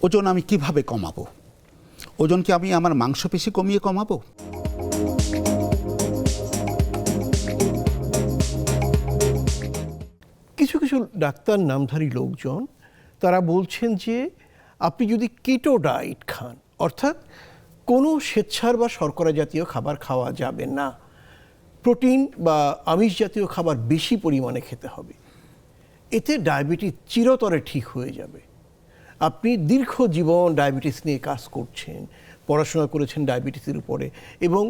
ওজন আমি কিভাবে কমাবো? ওজন কি আমি আমার মাংসপেশি কমিয়ে কমাবো? কিছু কিছু ডাক্তার নামধারী লোকজন তারা বলছেন যে আপনি যদি কিটো ডায়েট খান, অর্থাৎ কোনো শ্বেতসার বা শর্করা জাতীয় খাবার খাওয়া যাবে না, প্রোটিন বা আমিষ জাতীয় খাবার বেশি পরিমাণে খেতে হবে, এতে ডায়াবেটিস চিরতরে ঠিক হয়ে যাবে। আপনি দীর্ঘ জীবন ডায়াবেটিস নিয়ে কাজ করছেন, পড়াশোনা করেছেন ডায়াবেটিসের উপরে, এবং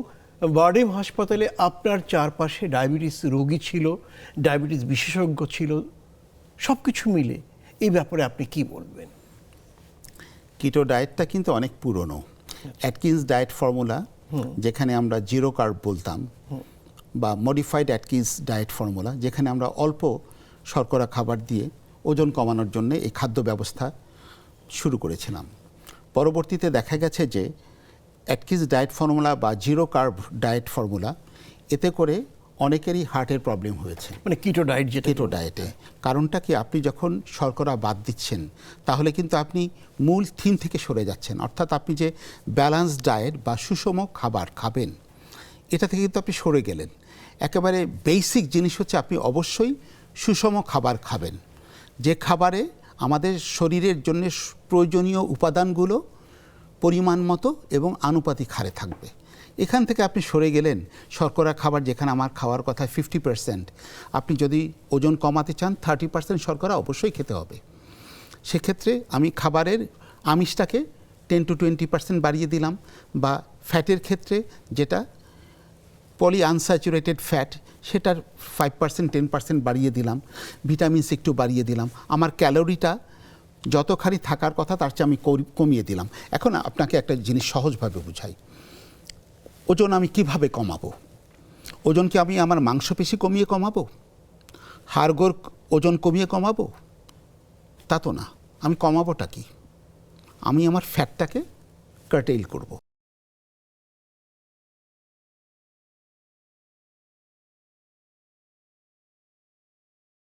বারডেম হাসপাতালে আপনার চারপাশে ডায়াবেটিস রোগী ছিল, ডায়াবেটিস বিশেষজ্ঞ ছিল, সব কিছু মিলে এই ব্যাপারে আপনি কি বলবেন? কিটো ডায়েটটা কিন্তু অনেক পুরনো। অ্যাটকিন্স ডায়েট ফর্মুলা, যেখানে আমরা জিরো কার্ব বলতাম, বা মডিফাইড অ্যাটকিন্স ডায়েট ফর্মুলা, যেখানে আমরা অল্প শর্করা খাবার দিয়ে ওজন কমানোর জন্য এই খাদ্য ব্যবস্থা শুরু করেছিলাম। পরবর্তীতে দেখা গেছে যে অ্যাটকিন্স ডায়েট ফর্মুলা বা জিরো কার্ব ডায়েট ফর্মুলা, এতে করে অনেকেরই হার্টের প্রবলেম হয়েছে। মানে কিটো ডায়েট, যেটা কিটো ডায়েটে কারণটা কি, আপনি যখন শর্করা বাদ দিচ্ছেন তাহলে কিন্তু আপনি মূল থিম থেকে সরে যাচ্ছেন। অর্থাৎ আপনি যে ব্যালান্স ডায়েট বা সুষম খাবার খাবেন, এটা থেকে কিন্তু আপনি সরে গেলেন। একেবারে বেসিক জিনিস হচ্ছে আপনি অবশ্যই সুষম খাবার খাবেন, যে খাবারে আমাদের শরীরের জন্য প্রয়োজনীয় উপাদানগুলো পরিমাণ মতো এবং আনুপাতিক হারে থাকবে। এখান থেকে আপনি সরে গেলেন শর্করা খাবার, যেখানে আমার খাওয়ার কথা 50%, আপনি যদি ওজন কমাতে চান 30% শর্করা অবশ্যই খেতে হবে। সেক্ষেত্রে আমি খাবারের আমিষটাকে 10 to 20% বাড়িয়ে দিলাম, বা ফ্যাটের ক্ষেত্রে যেটা পলি আনস্যাচুরেটেড ফ্যাট, সেটার 5% 10% বাড়িয়ে দিলাম, ভিটামিনস একটু বাড়িয়ে দিলাম, আমার ক্যালোরিটা যতখানি থাকার কথা তার চেয়ে আমি কমিয়ে দিলাম। এখন আপনাকে একটা জিনিস সহজভাবে বুঝাই, ওজন আমি কিভাবে কমাবো? ওজন কি আমি আমার মাংসপেশি কমিয়ে কমাবো? হাড়গোড় ওজন কমিয়ে কমাবো? তা তো না। আমি কমাবোটা কি? আমি আমার ফ্যাটটাকে কার্টেইল করব।